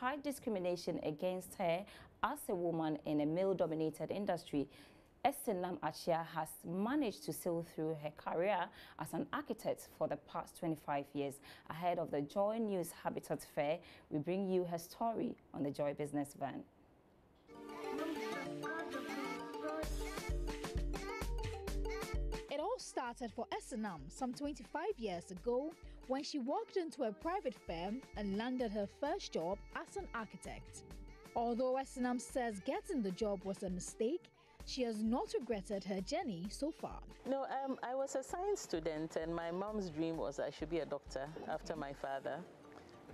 despite discrimination against her as a woman in a male-dominated industry, Esenam Akyea has managed to sail through her career as an architect for the past 25 years. Ahead of the Joy News Habitat Fair, we bring you her story on the Joy Business Van. It all started for Esenam some 25 years ago when she walked into a private firm and landed her first job as an architect. Although Esenam says getting the job was a mistake, she has not regretted her journey so far. No, I was a science student and my mom's dream was I should be a doctor after my father.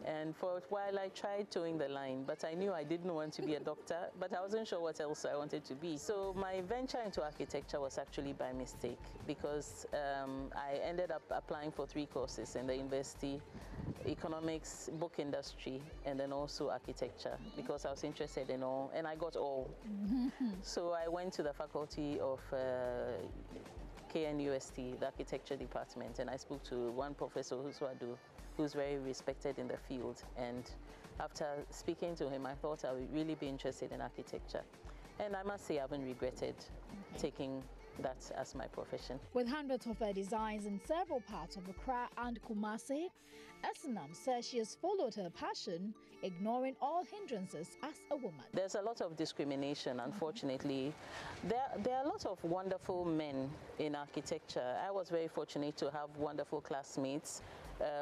And for a while I tried towing the line, but I knew I didn't want to be a doctor, but I wasn't sure what else I wanted to be. So my venture into architecture was actually by mistake because I ended up applying for 3 courses in the university: economics, book industry, and then also architecture, because I was interested in all, and I got all. So I went to the faculty of KNUST, the architecture department, and I spoke to one professor, who's very respected in the field. And after speaking to him, I thought I would really be interested in architecture. And I must say I haven't regretted taking that as my profession. With hundreds of her designs in several parts of Accra and Kumasi, Esenam says she has followed her passion, ignoring all hindrances as a woman. There's a lot of discrimination, unfortunately. There are a lot of wonderful men in architecture. I was very fortunate to have wonderful classmates.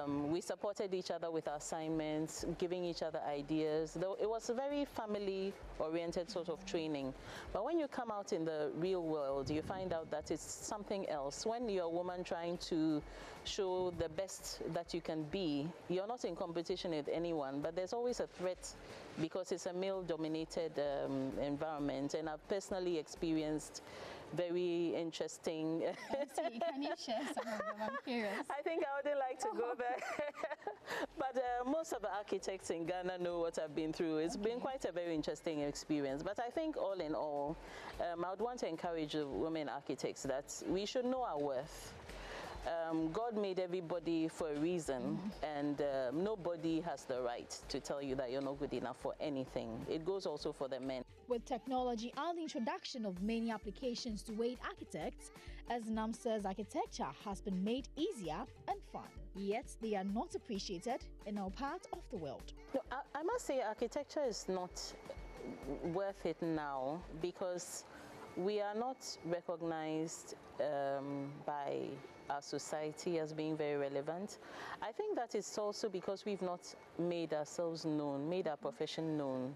We supported each other with assignments, giving each other ideas. Though it was a very family-oriented sort of training. But when you come out in the real world, you find out that it's something else. When you're a woman trying to show the best that you can be, you're not in competition with anyone, but there's always a threat because it's a male-dominated environment. And I've personally experienced very interesting... Can you share some of them? I'm curious. I think I would like to go there. But most of the architects in Ghana know what I've been through. It's been quite a very interesting experience. But I think all in all, I would want to encourage women architects that we should know our worth. God made everybody for a reason, and nobody has the right to tell you that you're not good enough for anything. It goes also for the men. With technology and the introduction of many applications to aid architects, Esenam says architecture has been made easier and fun. Yet they are not appreciated in our part of the world. No, I must say architecture is not worth it now because we are not recognized by our society as being very relevant. I think that it's also because we've not made ourselves known, made our profession known.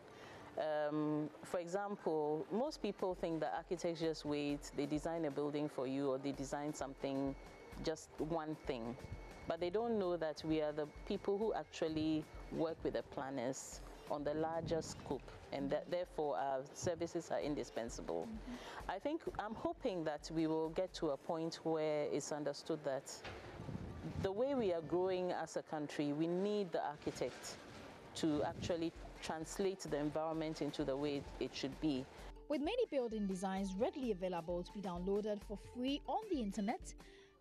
For example, most people think that architects just wait, they design a building for you or they design something, just one thing. But they don't know that we are the people who actually work with the planners on the larger scope, and that therefore our services are indispensable. I'm hoping that we will get to a point where it's understood that the way we are growing as a country, we need the architect to actually translate the environment into the way it should be. With many building designs readily available to be downloaded for free on the internet,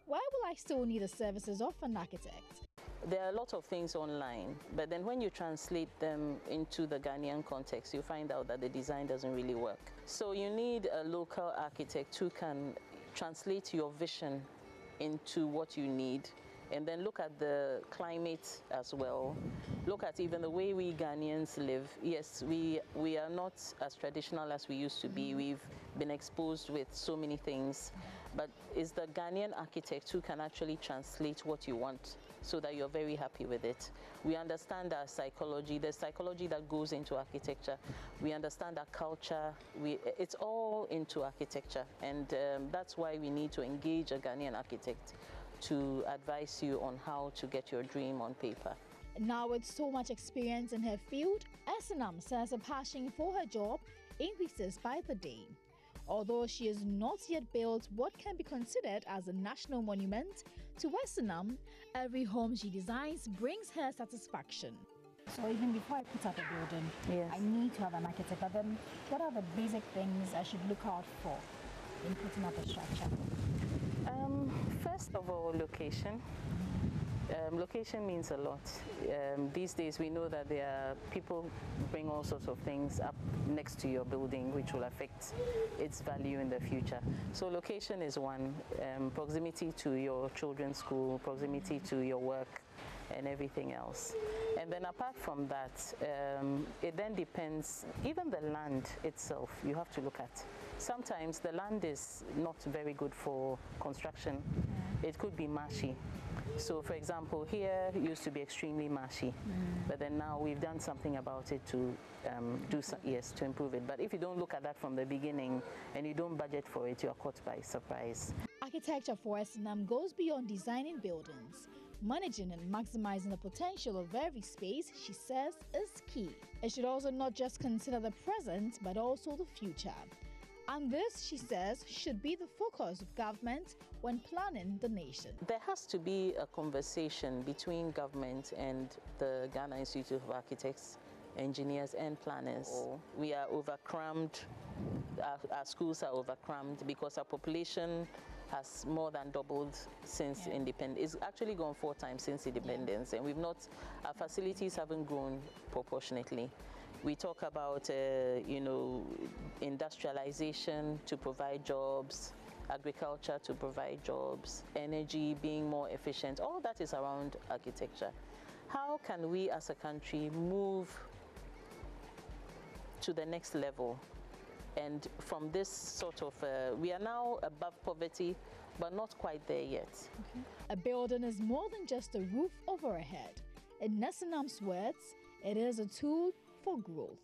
why will I still need the services of an architect? There are a lot of things online, but then when you translate them into the Ghanaian context, you find out that the design doesn't really work. So you need a local architect who can translate your vision into what you need, and then look at the climate as well. Look at even the way we Ghanaians live. Yes, we are not as traditional as we used to be. We've been exposed with so many things, but it's the Ghanaian architect who can actually translate what you want so that you're very happy with it. We understand our psychology, the psychology that goes into architecture. We understand our culture. It's all into architecture, and that's why we need to engage a Ghanaian architect to advise you on how to get your dream on paper. Now with so much experience in her field, Esenam says her passion for her job increases by the day. Although she has not yet built what can be considered as a national monument, to Esenam, every home she designs brings her satisfaction. So even before I put up a building, Yes. I need to have an architect. But then what are the basic things I should look out for in putting up a structure? First of all, location. Location means a lot. These days we know that there are people bring all sorts of things up next to your building which will affect its value in the future. So location is one, proximity to your children's school, proximity to your work and everything else. And then apart from that, it then depends, even the land itself you have to look at. Sometimes the land is not very good for construction. It could be marshy. So for example, here used to be extremely marshy, but then now we've done something about it to to improve it. But if you don't look at that from the beginning and you don't budget for it, you're caught by surprise. Architecture for Esenam goes beyond designing buildings. Managing and maximizing the potential of every space, she says, is key. It should also not just consider the present, but also the future. And this, she says, should be the focus of government when planning the nation. There has to be a conversation between government and the Ghana Institute of Architects, Engineers and Planners. We are overcrammed, our schools are overcrammed because our population has more than doubled since independence. It's actually gone 4 times since independence, and our facilities haven't grown proportionately. We talk about, industrialization to provide jobs, agriculture to provide jobs, energy being more efficient. All that is around architecture. How can we as a country move to the next level? And from this sort of, we are now above poverty, but not quite there yet. A building is more than just a roof over a head. In Esenam's words, it is a tool for growth.